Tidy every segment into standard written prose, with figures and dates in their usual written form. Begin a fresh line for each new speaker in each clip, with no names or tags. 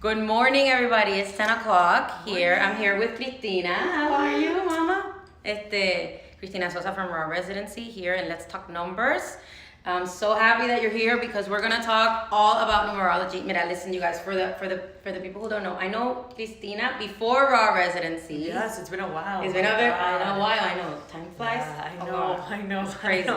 Good morning, everybody. It's 10 o'clock here. I'm here with Cristina. How are you, Mama? Cristina Sosa from Raw Residency here, and let's talk numbers. I'm so happy that you're here because we're gonna talk all about numerology. Mira, listen, you guys, for the people who don't know, I know Cristina before Raw Residency.
Yes, it's been a while.
It's been a bit. I know why. I know time flies.
Yeah, I know.
It's crazy.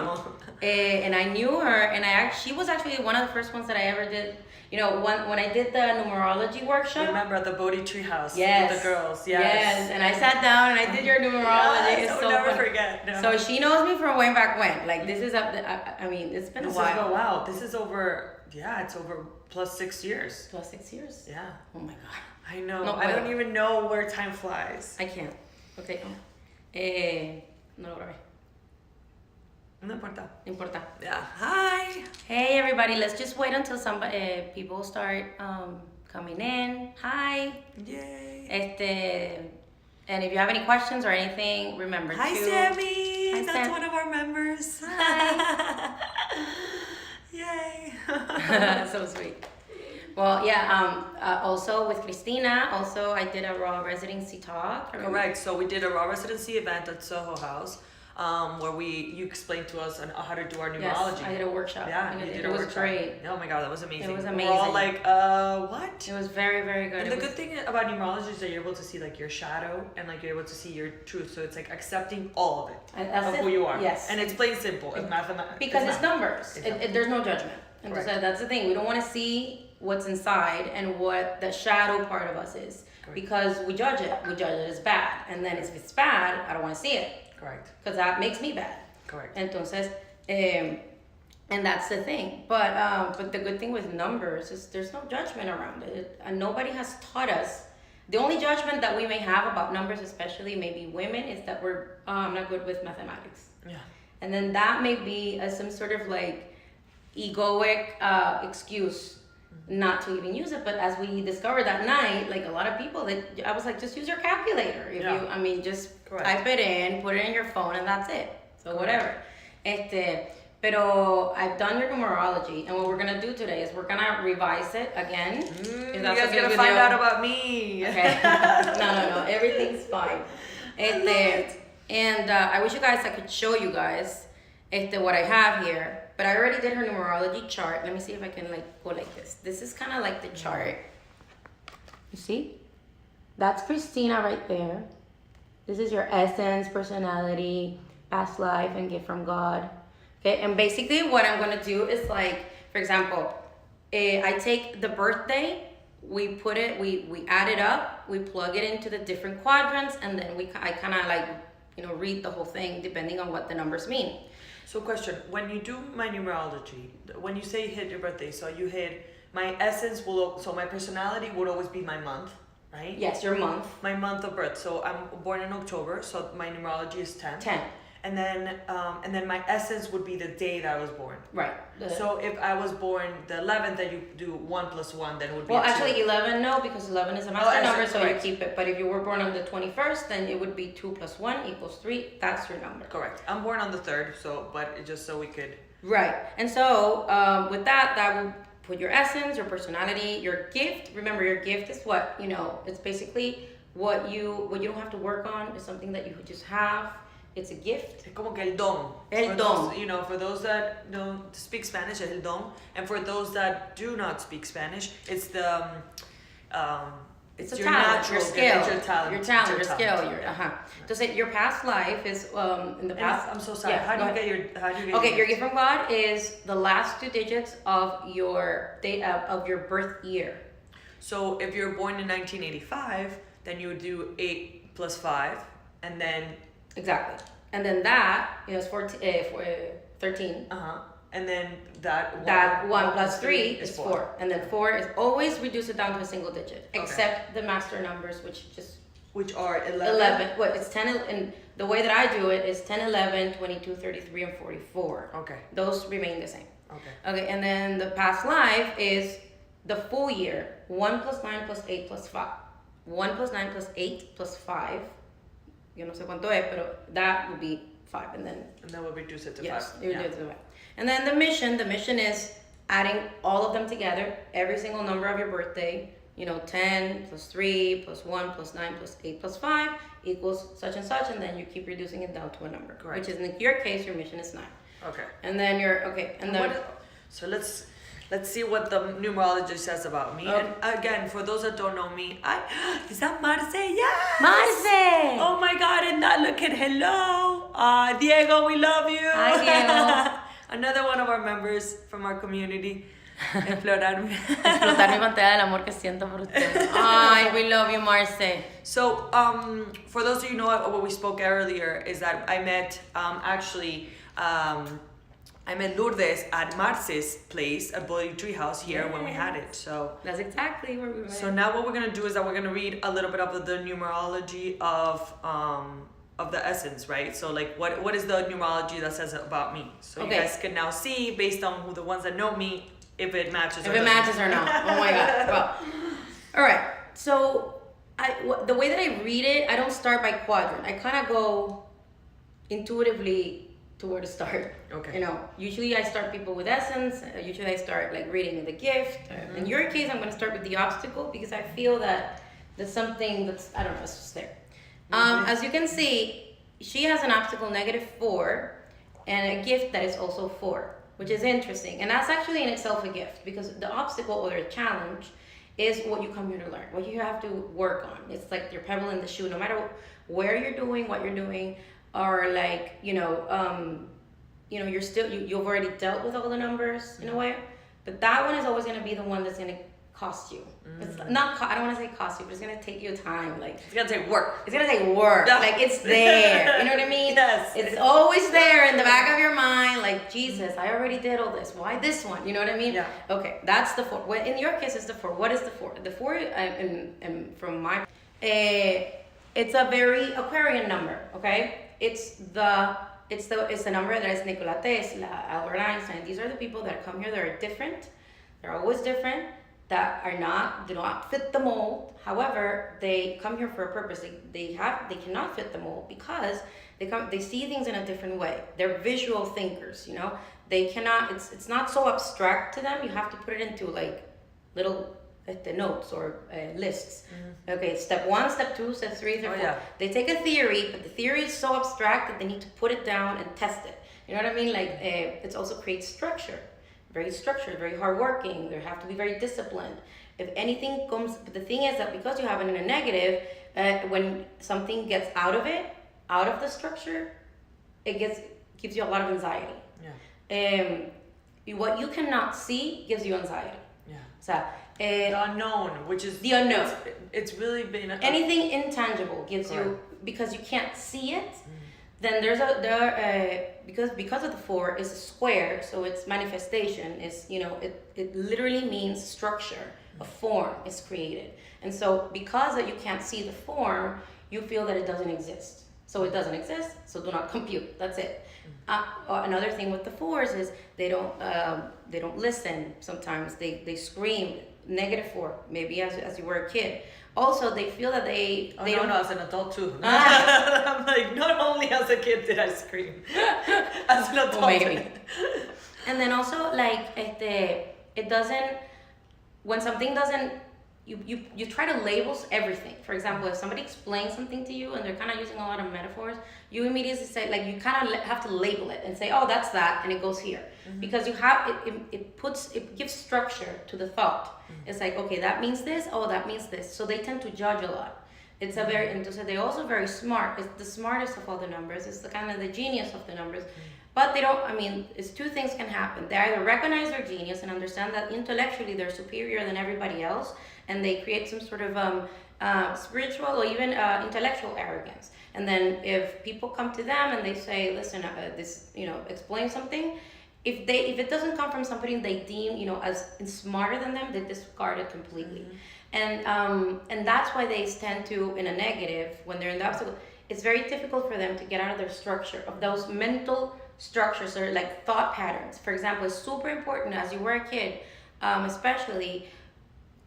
And I knew her, and she was actually one of the first ones that I ever did. You know, when I did the numerology workshop.
Remember at the Bodhi Tree House
yes.
with the girls.
Yes, and I sat down and I did your numerology.
Yes,
it's
I'll never
fun.
forget. No.
So she knows me from way back when. Like this is up. I mean, it's been a while.
Wow, this is over. Yeah, it's over plus 6 years.
Plus 6 years.
Yeah.
Oh my god.
I know.
No,
I don't even know where time flies.
I can't. Okay. No lo grabé.
No importa.
No importa.
Yeah. Hi.
Hey everybody, let's just wait until people start coming in. Hi.
Yay.
And if you have any questions or anything, remember
Hi,
to...
Sammy.
Hi,
That's one of our members.
Hi.
Yay.
So sweet. Well, yeah, also with Cristina, I did a Raw Residency talk.
Correct. So we did a Raw Residency event at Soho House. Where you explained to us on how to do our numerology.
Yes, I did a workshop.
Yeah, you did a workshop.
It was great.
Oh my god, that was amazing.
It was amazing.
We're all like, what?
It was very, very good.
And the good thing about numerology is that you're able to see like your shadow and like you're able to see your truth. So it's like accepting all of it, of who you are.
Yes.
And it's plain simple. It's mathematics.
Because it's numbers. There's no judgment. And so that's the thing. We don't want to see what's inside and what the shadow part of us is. Correct. Because we judge it. We judge it as bad. And then if it's bad, I don't want to see it.
Correct.
Because that makes me bad.
Correct.
Entonces, and that's the thing. But the good thing with numbers is there's no judgment around it. And nobody has taught us. The only judgment that we may have about numbers, especially maybe women, is that we're not good with mathematics.
Yeah.
And then that may be some sort of like egoic excuse not to even use it. But as we discovered that night, like a lot of people, I was like, just use your calculator. Just correct. Type it in, put it in your phone, and that's it. So correct. Whatever. Pero I've done your numerology, and what we're gonna do today is we're gonna revise it again.
You guys are gonna find out about me.
Okay. No. Everything's fine. And I wish you guys I could show you guys what I have here. But I already did her numerology chart. Let me see if I can like go like this. This is kind of like the chart. You see? That's Cristina right there. This is your essence, personality, past life, and gift from God. Okay, and basically what I'm gonna do is like, for example, I take the birthday, we add it up, we plug it into the different quadrants, and then I kind of like, read the whole thing depending on what the numbers mean.
So question, when you do my numerology, when you say hit your birthday, so you hit my essence so my personality would always be my month, right?
Yes, your month.
My month of birth. So I'm born in October, so my numerology is 10.
10.
And then my essence would be the day that I was born.
Right.
So if I was born the 11th, then you do 1 + 1, then it would be
well, actually 11, no, because 11 is a master number, so
correct.
You keep it. But if you were born on the 21st, then it would be 2 + 1 = 3. That's your number.
Correct. I'm born on the 3rd, just so we could.
Right. And so with that will put your essence, your personality, your gift. Remember, your gift is what, it's basically what you don't have to work on. It's something that you just have. It's a gift.
Es como que el don.
El don.
For those that don't speak Spanish, el don. And for those that do not speak Spanish, it's the
it's
your
talent,
natural
your skill,
gift, your talent,
your skill. So your past life is in the past.
I'm so sorry.
Yeah,
how do you get your?
Okay, your gift from God is the last 2 digits of your date of your birth year.
So if you're born in 1985, then you would do 8 + 5, and then.
Exactly. And then that is 13.
And then that
1 + 3 is 4. And then 4 is always reduce it down to a single digit, except the master numbers,
which are 11.
11. Well, it's 10, and the way that I do it is 10, 11, 22, 33, and 44.
Okay.
Those remain the same.
Okay.
And then the past life is the full year, 1 + 9 + 8 + 5. 1 + 9 + 8 + 5. Yo no sé cuánto es, pero that would be 5, and then
we'll reduce it to 5.
Yes, you do it to 5. And then the mission is adding all of them together, every single number of your birthday, 10 plus 3 plus 1 plus 9 plus 8 plus 5 equals such and such, and then you keep reducing it down to a number.
Correct.
Which is, in your case, your mission is 9.
Okay.
And then
So let's see what the numerology says about me.
Okay.
And again, for those that don't know me, is that Marce? Yes.
Marce!
Oh my God! And that look at hello, Diego, we love you.
Hi, Diego.
Another one of our members from our community. Explorar mi
pantalla del amor que siento por usted. Ay, we love you, Marce.
So, for those of you who know what we spoke earlier, is that I met I met Lourdes at Marce's place at Bodhi Treehouse here when we had it. So
that's exactly where we met.
So now what we're gonna do is that we're gonna read a little bit of the numerology of the essence, right? So like what is the numerology that says about me? So
okay.
You guys can now see based on who the ones that know me if it matches.
If it matches or not. Oh my God. Well, all right. So the way that I read it, I don't start by quadrant. I kind of go intuitively to where to start.
Okay.
Usually I start people with essence. Usually I start like reading the gift. Mm-hmm. In your case, I'm going to start with the obstacle because I feel that there's something that's, I don't know, it's just there. Mm-hmm. As you can see, she has an obstacle -4 and a gift that is also 4, which is interesting. And that's actually in itself a gift because the obstacle or a challenge is what you come here to learn, what you have to work on. It's like your pebble in the shoe, no matter where you're doing, what you're doing, or like, you're still, you've already dealt with all the numbers in a way, but that one is always going to be the one that's going to cost you. It's not, I don't want to say cost you, but it's going to take you time. Like,
it's going to take work.
It's going to take work. Like, it's there. You know what I mean?
Yes.
It's always there in the back of your mind. Like, Jesus, I already did all this. Why this one? You know what I mean?
Yeah.
Okay, that's the 4. Well, in your case, it's the 4. What is the 4? The 4, from my, it's a very Aquarian number, okay? It's the number that is Nikola Tesla, Albert Einstein. These are the people that come here that are different. They're always different. That do not fit the mold. However, they come here for a purpose. They cannot fit the mold because they see things in a different way. They're visual thinkers, They cannot, it's not so abstract to them. You have to put it into like little notes or lists. Mm-hmm. Okay, step 1, step 2, step 3, step 4. Yeah. They take a theory, but the theory is so abstract that they need to put it down and test it. You know what I mean? Like, it also creates structure. Very structured, very hardworking. They have to be very disciplined. If anything comes, but the thing is that because you have it in a negative, when something gets out of the structure, it gives you a lot of anxiety. Yeah. What you cannot see gives you anxiety. Yeah. So
the unknown, which is
the unknown.
It's really been
anything intangible gives you, because you can't see it. Then because of the 4 is a square, so its manifestation is, it literally means structure, a form is created. And so because that you can't see the form, you feel that it doesn't exist. So it doesn't exist, so do not compute. That's it. Another thing with the 4s is they don't listen sometimes. They scream. -4, maybe as you were a kid. Also, they feel that they don't
know as an adult too. I'm like, not only as a kid did I scream, as an adult.
Well, maybe. And then also, like, it doesn't, when something doesn't, you try to label everything. For example, if somebody explains something to you and they're kind of using a lot of metaphors, you immediately say, like, you kind of have to label it and say, oh, that's that, and it goes here. Mm-hmm. Because you have, it gives structure to the thought. Mm-hmm. It's like, okay, that means this, oh, that means this. So they tend to judge a lot. It's a very, and so they're also very smart. It's the smartest of all the numbers. It's the kind of the genius of the numbers. Mm-hmm. But they don't, it's 2 things can happen. They either recognize their genius and understand that intellectually they're superior than everybody else, and they create some sort of spiritual or even intellectual arrogance. And then if people come to them and they say, listen, explain something, if it doesn't come from somebody they deem, as smarter than them, they discard it completely. Mm-hmm. And that's why they tend to, in a negative, when they're in the obstacle, it's very difficult for them to get out of their structure, of those mental structures or like thought patterns. For example, it's super important as you were a kid, especially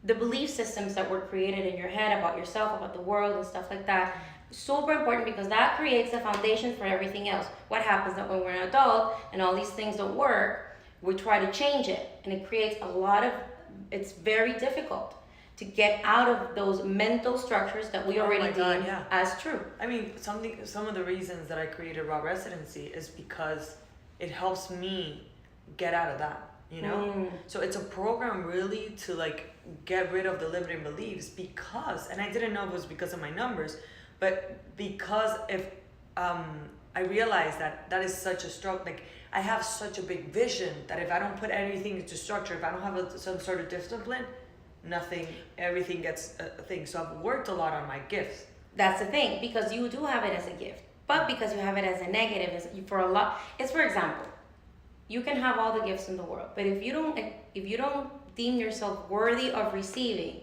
the belief systems that were created in your head about yourself, about the world and stuff like that. Super important because that creates the foundation for everything else. What happens that when we're an adult and all these things don't work, we try to change it, and it creates it's very difficult. to get out of those mental structures that we already deem as true.
I mean, some of the reasons that I created Raw Residency is because it helps me get out of that, you know? So it's a program really to like get rid of the limiting beliefs because, and I didn't know it was because of my numbers, but because if I realized that is such a struggle, like I have such a big vision that if I don't put anything into structure, if I don't have some sort of discipline, everything gets a thing. So I've worked a lot on my gifts.
That's the thing, because you do have it as a gift, but because you have it as a negative, for example, you can have all the gifts in the world, but if you don't deem yourself worthy of receiving,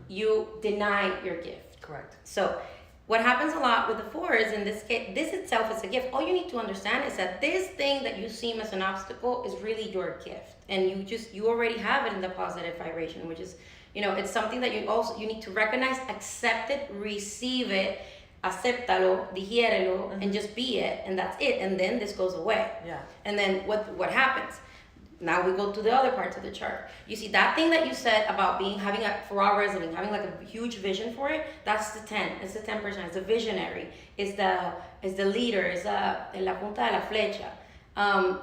you deny your gift.
Correct.
So what happens a lot with the 4s in this case, this itself is a gift. All you need to understand is that this thing that you seem as an obstacle is really your gift. And you already have it in the positive vibration, which is, it's something that you need to recognize, accept it, receive it, acéptalo, digiérelo, and just be it, and that's it. And then this goes away.
Yeah.
And then what happens? Now we go to the other parts of the chart. You see that thing that you said about having a for our resident, having like a huge vision for it. That's the 10. It's the 10%. It's the visionary. It's the leader. It's la punta de la flecha.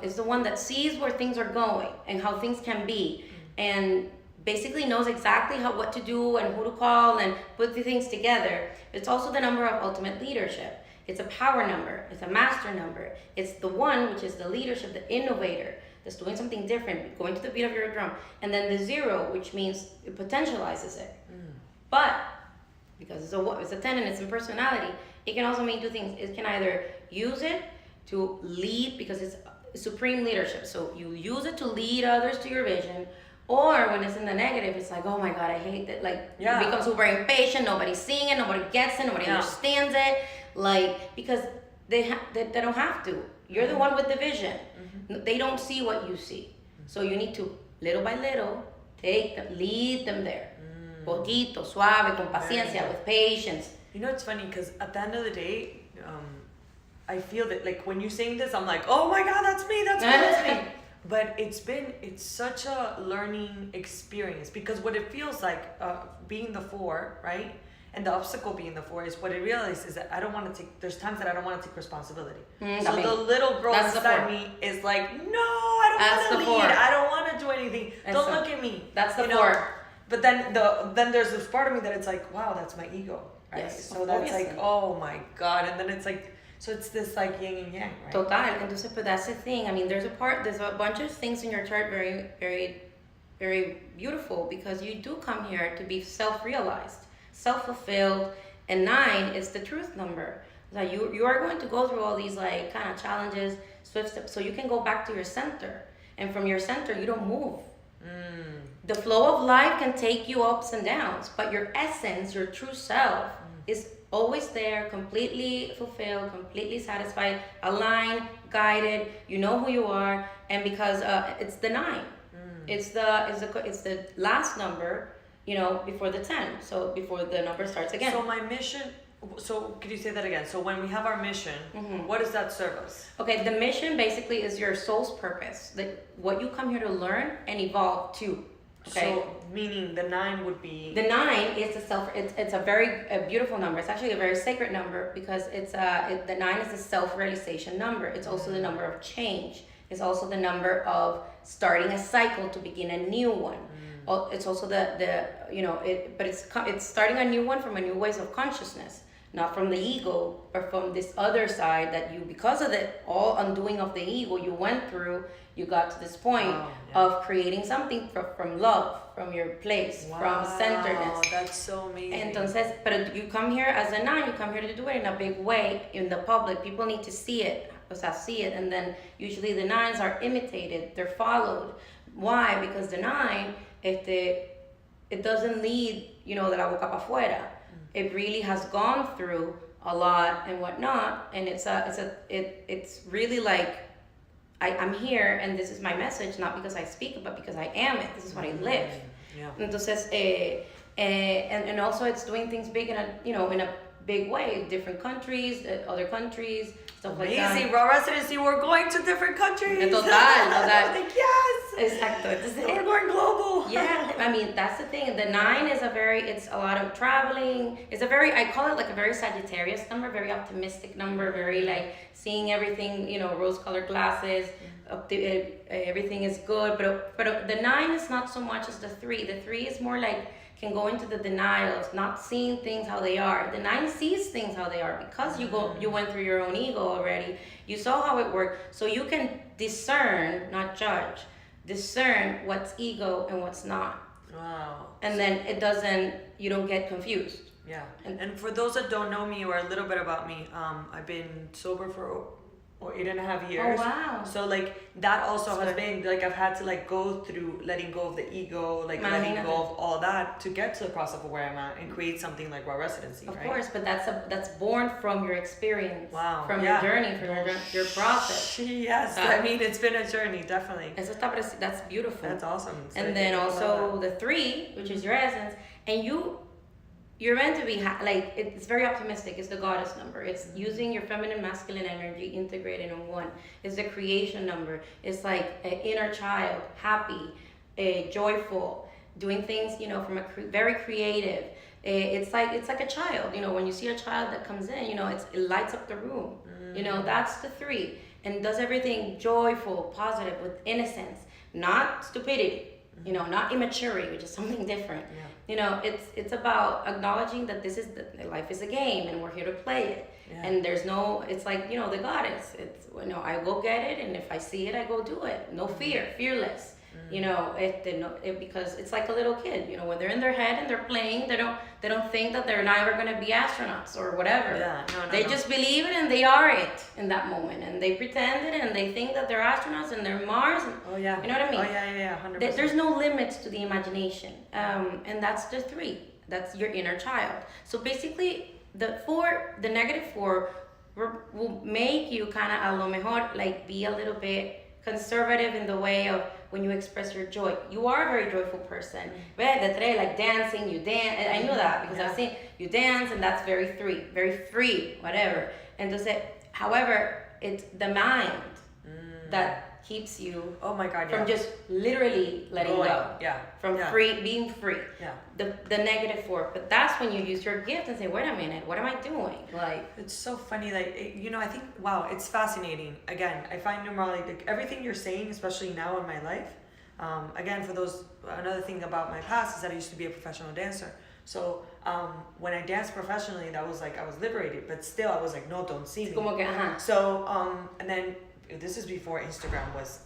It's the one that sees where things are going and how things can be, and basically knows exactly what to do and who to call and put the things together. It's also the number of ultimate leadership. It's a power number. It's a master number. It's the 1, which is the leadership, the innovator, that's doing something different, going to the beat of your drum. And then the 0, which means it potentializes it. But because it's a 10 and it's in personality, it can also mean 2 things. It can either use it to lead, because it's supreme leadership. So you use it to lead others to your vision. Or when it's in the negative, it's like, oh my God, I hate that. Like, you become super impatient. Nobody's seeing it. Nobody gets it. Nobody understands it. Like, because they don't have to. You're the one with the vision. They don't see what you see. So you need to, little by little, take them, lead them there. Poquito, suave, con paciencia, with patience.
You know, it's funny because at the end of the day, I feel that like when you're saying this, I'm like, oh my God, that's me. That's me. But it's such a learning experience, because what it feels like being the 4, right? And the obstacle being the 4 is what I realize is that I don't want to there's times that I don't want to take responsibility. So the little girl inside me is like, no, I don't want to lead. I don't want to do anything. Don't look at me.
That's the 4.
But then there's this part of me that it's like, wow, that's my ego, right?
Yes,
so that's like, oh my God. And then it's like, so it's this like yin and yang, right?
Total. Entonces, but that's the thing. I mean, there's a bunch of things in your chart very, very, very beautiful, because you do come here to be self-realized, self-fulfilled, and 9 is the truth number. Like you are going to go through all these like kind of challenges, swift steps, so you can go back to your center, and from your center you don't move. The flow of life can take you ups and downs, but your essence, your true self, is always there, completely fulfilled, completely satisfied, aligned, guided. You know who you are, and because it's the 9, it's the last number, before the 10. So before the number starts again.
So my mission. So could you say that again? So when we have our mission, what does that serve us? Okay,
the mission basically is your soul's purpose, what you come here to learn and evolve to. Okay.
So meaning the 9 would be.
The 9 is it's a very beautiful number. It's actually a very sacred number, because the 9 is the self-realization number. It's also the number of change. It's also the number of starting a cycle to begin a new one. It's also but it's starting a new one from a new ways of consciousness, not from the ego or from this other side that you, because of the all undoing of the ego you went through, you got to this point of creating something from love, from your place, from centeredness.
That's so amazing.
Entonces, but you come here as a 9, you come here to do it in a big way in the public. People need to see it, and then usually the 9s are imitated, they're followed. Why? Because the 9, it doesn't lead, de la boca para afuera. It really has gone through a lot and whatnot, and it's really like, I'm here and this is my message, not because I speak it, but because I am it. This is what I live. Entonces, and also it's doing things big in a big way, different countries, other countries, stuff like that.
Amazing, Raw Residency, we're going to different countries.
Total.
Like, yes.
Exacto. Entonces,
We're going global.
yeah, I mean, that's the thing. The 9 is it's a lot of traveling. I call it like a very Sagittarius number, very optimistic number, very like seeing everything, rose-colored glasses. Everything is good. But the 9 is not so much as the 3. The 3 is more like can go into the denials, not seeing things how they are. The 9 sees things how they are because you went through your own ego already. You saw how it worked, so you can discern, not judge. Discern what's ego and what's not.
Wow.
And then you don't get confused.
Yeah. And for those that don't know me or a little bit about me, I've been sober for 8.5 years.
Oh wow.
So like that also has been like I've had to like go through letting go of the ego, like letting go of all that to get to the process of where I'm at and create something like Raw Residency.
Of
right?
course, but that's born from your experience.
Wow.
From your journey, from your process.
Yes, I mean it's been a journey, definitely.
That's beautiful.
That's awesome. So
and then also the 3, which is your essence, and you're meant to be it's very optimistic. It's the goddess number. It's using your feminine, masculine energy integrated in one. It's the creation number. It's like an inner child, happy, joyful, doing things from very creative. It's like a child. When you see a child that comes in, it lights up the room. That's the 3, and does everything joyful, positive, with innocence, not stupidity. Not immaturity, which is something different. Yeah. It's about acknowledging that life is a game and we're here to play it. Yeah. And there's it's like, the goddess. It's, I go get it, and if I see it, I go do it. No fear, fearless. Because it's like a little kid, when they're in their head and they're playing, they don't think that they're never going to be astronauts or whatever.
Yeah,
they just believe it and they are it in that moment, and they pretend it and they think that they're astronauts and they're Mars. And,
oh yeah.
You know what I mean?
Oh yeah, 100%.
There's no limits to the imagination, and that's the 3. That's your inner child. So basically, the negative 4 will make you kind of a lo mejor like be a little bit conservative in the way of when you express your joy. You are a very joyful person. But the 3, like dancing, you dance. And I knew that because I've seen you dance, and that's very free, whatever. And however, it's the mind that keeps you
oh my God,
from just literally letting go.
Yeah.
From being free.
Yeah.
The negative 4. But that's when you use your gift and say, wait a minute, what am I doing? Like,
it's so funny, like, I think, wow, it's fascinating. Again, I find numerology, like, everything you're saying, especially now in my life, again, another thing about my past is that I used to be a professional dancer. So when I danced professionally, that was like, I was liberated, but still I was like, no, don't see me.
Como que,
So, and then this is before Instagram was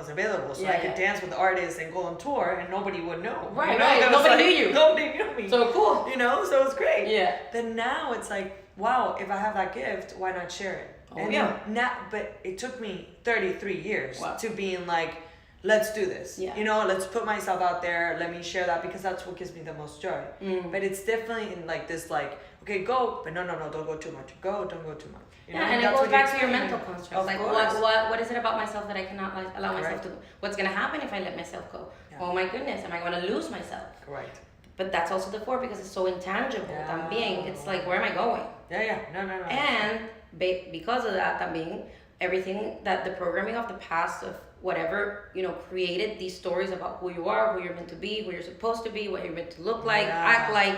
available, so I could dance with artists and go on tour and nobody would know.
Right. Nobody knew you.
Nobody knew me.
So cool.
So it's great.
Yeah.
Then now it's like, wow, if I have that gift, why not share it?
Oh,
and now, but it took me 33 years to being like, let's do this. Yeah. Let's put myself out there. Let me share that because that's what gives me the most joy. But it's definitely in like this, like, okay, go, but no, don't go too much. Don't go too much.
And it goes back to your mental construct. Like,
course.
what is it about myself that I cannot allow myself to go? What's going to happen if I let myself go? Yeah. Oh my goodness, am I going to lose myself?
Correct.
But that's also the 4 because it's so intangible. También, it's like, where am I going?
Yeah. No.
And because of that, también, everything that the programming of the past of whatever, created these stories about who you are, who you're meant to be, who you're supposed to be, what you're meant to look like, act like,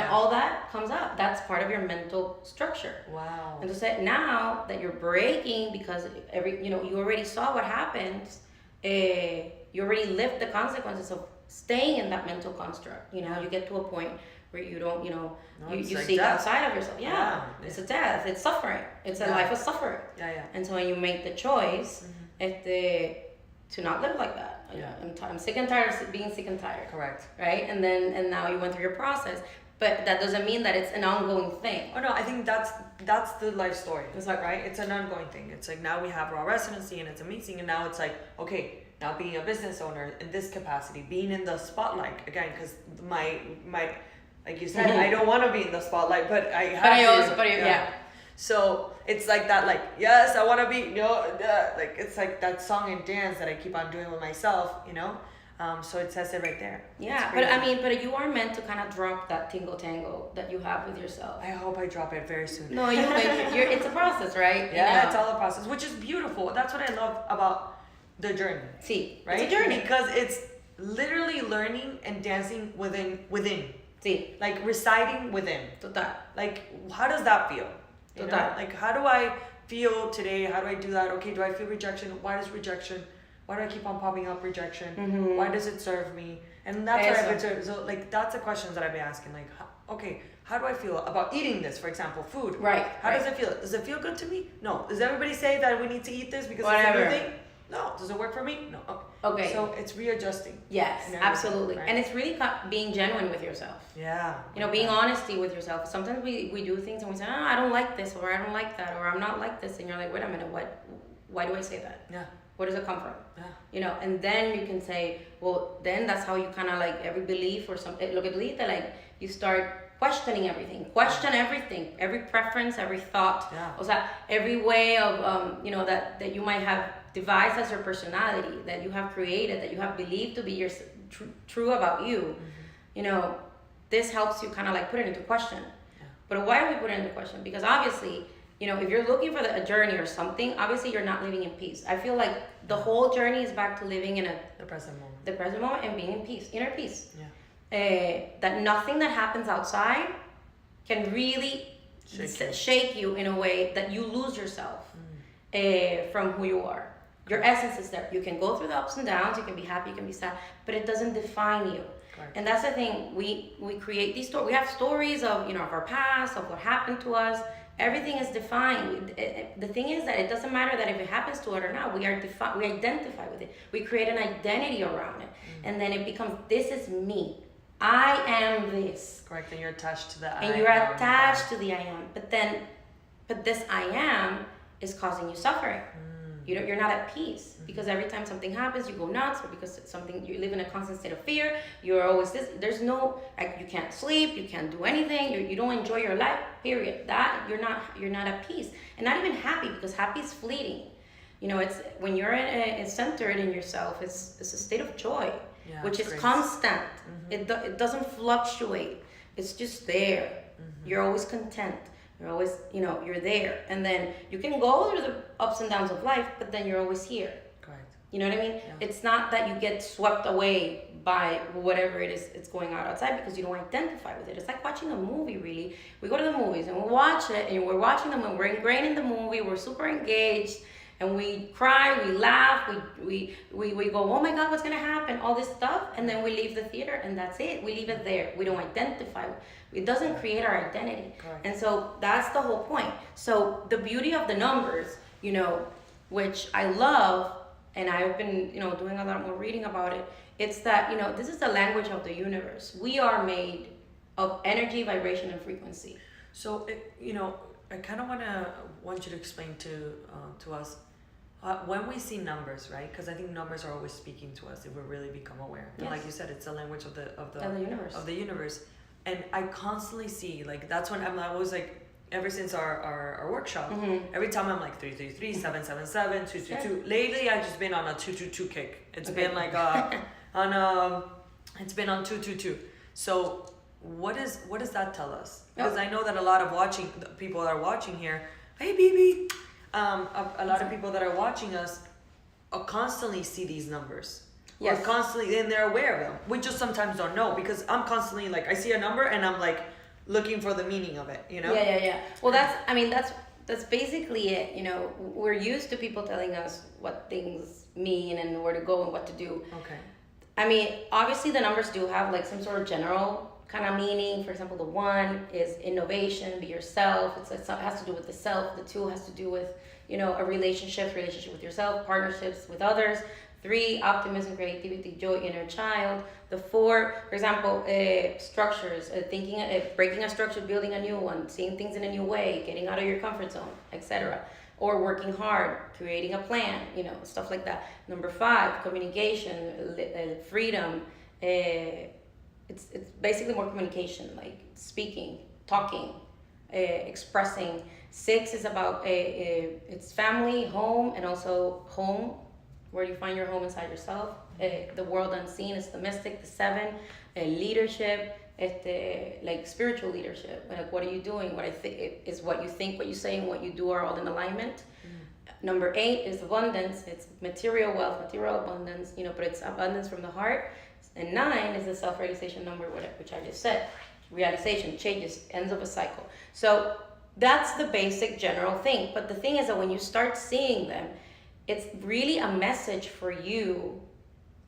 all that comes up. That's part of your mental structure.
Wow.
And so now that you're breaking, because you already saw what happens, you already lived the consequences of staying in that mental construct. You get to a point where you don't, you like seek death. Outside of yourself. Yeah. It's a death. It's suffering. It's a life of suffering.
Yeah.
And so when you make the choice, to not live like that.
Yeah.
I'm sick and tired of being sick and tired.
Correct.
Right? And now you went through your process. But that doesn't mean that it's an ongoing thing.
Oh no, I think that's the life story. It's like, right? It's an ongoing thing. It's like now we have Raw Residency and it's amazing, and now it's like, okay, now being a business owner in this capacity, being in the spotlight again, because my like you said, I don't want to be in the spotlight, but I have to. So it's like that, like, yes, I want to be, like, it's like that song and dance that I keep on doing with myself, so it says it right there.
Yeah, but you are meant to kind of drop that tingle tangle that you have with yourself.
I hope I drop it very soon.
No, it's a process, right?
Yeah, it's all a process, which is beautiful. That's what I love about the journey.
Sí,
right?
it's a journey.
Because it's literally learning and dancing within.
Sí.
Like reciting within.
Total.
Like, how does that feel? You
Total.
know? Like, how do I feel today? How do I do that? Okay, do I feel rejection? Why does rejection? Why do I keep on popping up rejection?
Mm-hmm.
Why does it serve me? And that's what I've been so like that's the questions that I've been asking. Like, okay, how do I feel about eating this? For example, food.
Right.
How does it feel? Does it feel good to me? No. Does everybody say that we need to eat this because
Whatever.
it's a new thing? No. Does it work for me? No.
Okay.
So it's readjusting.
Yes, absolutely.
Right?
And it's really being genuine with yourself.
Yeah.
You know, being honesty with yourself. Sometimes we do things and we say, oh, I don't like this, or I don't like that, or I'm not like this. And you're like, wait a minute, why do I say that?
Yeah.
Where does it come from?
Yeah.
You know, and then you can say, well, then that's how you kind of like every belief or something, lo que tú dijiste, like you start questioning everything. Question everything, every preference, every thought.
Yeah.
O sea, every way of, you know, that you might have devised as your personality, that you have created, that you have believed to be your true about you. Mm-hmm. You know, this helps you kind of like put it into question. Yeah. But why do we put it into question? Because obviously, you know, if you're looking for a journey or something, obviously you're not living in peace. I feel like the whole journey is back to living in
the present moment.
The present moment and being in peace, inner peace.
Yeah.
That nothing that happens outside can really shake you in a way that you lose yourself from who you are. Your essence is there. You can go through the ups and downs, you can be happy, you can be sad, but it doesn't define you. Correct. And that's the thing, we create these stories. We have stories of, you know, of our past, of what happened to us. Everything is defined. The thing is that it doesn't matter that if it happens to us or not. We identify with it. We create an identity around it, and then it becomes, this is me. I am this.
Correct. And you're attached to the I am.
And you're attached to the I am. But this I am is causing you suffering. You're not at peace because every time something happens, you go nuts, or because it's something, you live in a constant state of fear. You're always this. There's no, like, you can't sleep, you can't do anything. You don't enjoy your life. Period. That you're not at peace, and not even happy, because happy is fleeting. You know, it's when you're centered in yourself. It's a state of joy, which is grace. Constant. It doesn't fluctuate. It's just there. You're always content. You're always, you know, you're there. And then you can go through the ups and downs of life, but then you're always here.
Correct.
You know what I mean? Yeah. It's not that you get swept away by whatever it is it's going on outside, because you don't identify with it. It's like watching a movie, really. We go to the movies and we watch it, and we're watching them and we're ingrained in the movie. We're super engaged, and we cry, we laugh, we go, oh my God, what's gonna happen? All this stuff, and then we leave the theater, and that's it. We leave it there. We don't identify. It doesn't create our identity. Correct. And so that's the whole point. So the beauty of the numbers, you know, which I love, and I've been, you know, doing a lot more reading about it, it's that, you know, this is the language of the universe. We are made of energy, vibration, and frequency.
So, you know, I kind of want you to explain to us, when we see numbers, right? Because I think numbers are always speaking to us if we really become aware. Yes. And like you said, it's the language of the universe. And I constantly see, like, that's when I'm always like, ever since our workshop, every time I'm like 333, 777, 222. Lately, I've just been on a 222 kick. It's been like it's been on 222. So what does that tell us? Because I know that a lot of people that are watching here, hey BB, a lot of people that are watching us constantly see these numbers. Yes. We're constantly, and they're aware of them. We just sometimes don't know, because I'm constantly like, I see a number and I'm like looking for the meaning of it, you know?
Yeah. Well, that's basically it. You know, we're used to people telling us what things mean and where to go and what to do.
Okay.
I mean, obviously the numbers do have like some sort of general kind of meaning. For example, the 1 is innovation, be yourself. It has to do with the self. The 2 has to do with, you know, a relationship with yourself, partnerships with others. 3, optimism, creativity, joy, inner child. The 4, for example, structures, thinking, breaking a structure, building a new one, seeing things in a new way, getting out of your comfort zone, etc. Or working hard, creating a plan, you know, stuff like that. Number 5, communication, freedom. It's basically more communication, like speaking, talking, expressing. 6 is about it's family, home, and also home, where you find your home inside yourself. The world unseen is the mystic. The 7, leadership, like spiritual leadership. Like, what are you doing? What I think is what you think, what you say, and what you do are all in alignment. Number 8 is abundance. It's material wealth, material abundance, but it's abundance from the heart. And 9 is the self-realization number, which I just said. Realization, changes, ends of a cycle. So that's the basic general thing. But the thing is that when you start seeing them, it's really a message for you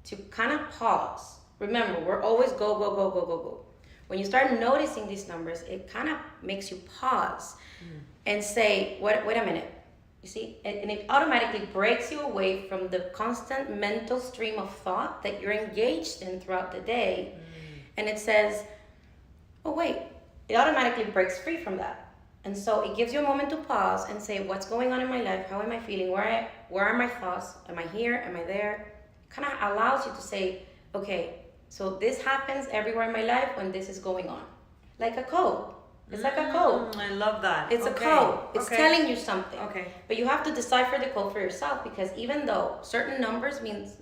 to kind of pause. Remember, we're always go, go, go, go, go, go. When you start noticing these numbers, it kind of makes you pause and say, wait a minute. You see, and it automatically breaks you away from the constant mental stream of thought that you're engaged in throughout the day. And it says, oh wait, it automatically breaks free from that. And so it gives you a moment to pause and say, what's going on in my life? How am I feeling? Where are my thoughts? Am I here? Am I there? Kind of allows you to say, okay, so this happens everywhere in my life when this is going on. Like a code. It's like a code.
I love that.
It's a code. It's telling you something.
Okay.
But you have to decipher the code for yourself, because even though certain numbers means,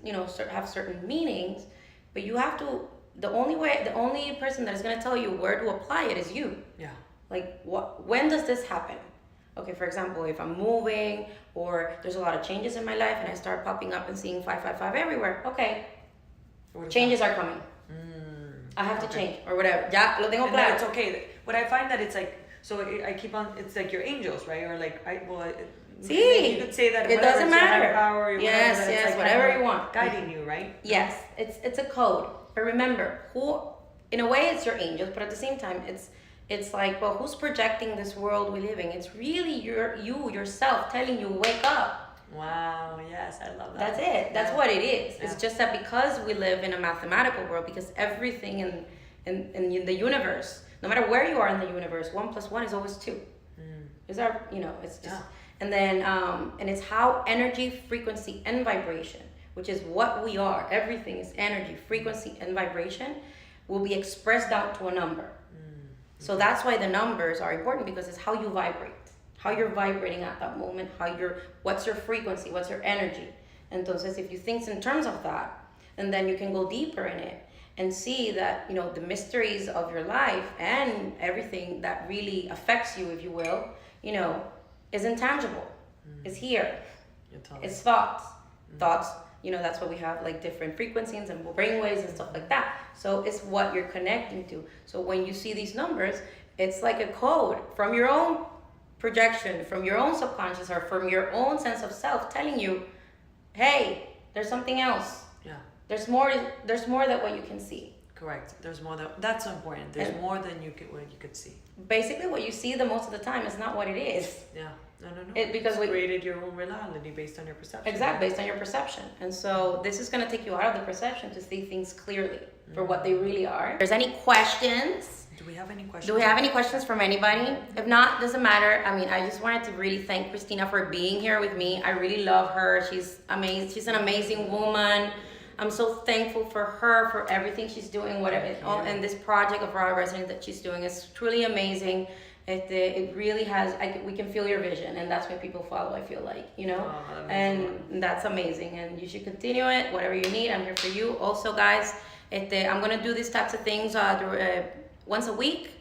have certain meanings, but you have to, the only person that is going to tell you where to apply it is you.
Yeah.
Like, when does this happen? Okay, for example, if I'm moving or there's a lot of changes in my life and I start popping up and seeing 555 everywhere, okay, changes are coming. I have to change or whatever. Ya lo tengo claro.
It's okay. But I find that it's like, so I keep on, it's like your angels, right? Or like,
See,
you could say that
it doesn't matter.
Power,
Yes, like
whatever
you want.
Guiding you, right?
Yes, it's a code. But remember, in a way it's your angels, but at the same time, it's like, well, who's projecting this world we live in? It's really you yourself telling you, wake up.
Wow, yes, I love that.
That's it. That's what it is.
Yeah.
It's just that because we live in a mathematical world, because everything in the universe, no matter where you are in the universe, 1 + 1 is always 2. It's our, it's just, and then, and it's how energy, frequency, and vibration, which is what we are. Everything is energy, frequency, and vibration, will be expressed out to a number. So that's why the numbers are important, because it's how you vibrate. How you're vibrating at that moment, what's your frequency, what's your energy. Entonces, if you think in terms of that, and then you can go deeper in it and see that, the mysteries of your life and everything that really affects you, if you will, is intangible. It's here. It's thoughts. Thoughts, that's why we have like different frequencies and brainwaves and stuff like that. So it's what you're connecting to. So when you see these numbers, it's like a code from your own projection, from your own subconscious, or from your own sense of self, telling you, hey, there's something else.
Yeah.
There's more than what you can see.
Correct. There's more that's so important. There's more than what you could see.
Basically, what you see the most of the time is not what it is.
Yeah. No.
Because we
created your own reality based on your perception.
Exactly, based on your perception. And so this is going to take you out of the perception to see things clearly for what they really are. If there's any questions?
Do we have any questions?
Do we have any questions from anybody? If not, doesn't matter. I mean, I just wanted to really thank Cristina for being here with me. I really love her. She's amazing. She's an amazing woman. I'm so thankful for her, for everything she's doing, and this project of Raw Resonance that she's doing is truly amazing. It really has, we can feel your vision, and that's when people follow, I feel like, and that's amazing, and you should continue it, whatever you need, I'm here for you. Also, guys, I'm going to do these types of things once a week,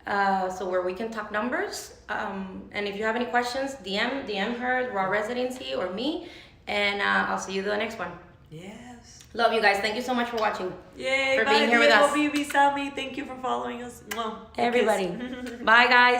so where we can talk numbers, and if you have any questions, DM her, Raw Residency, or me, and I'll see you the next one.
Yes.
Love you guys. Thank you so much for watching.
Yay.
For being here with us.
Baby Sammy. Thank you for following us.
Everybody. Bye, guys.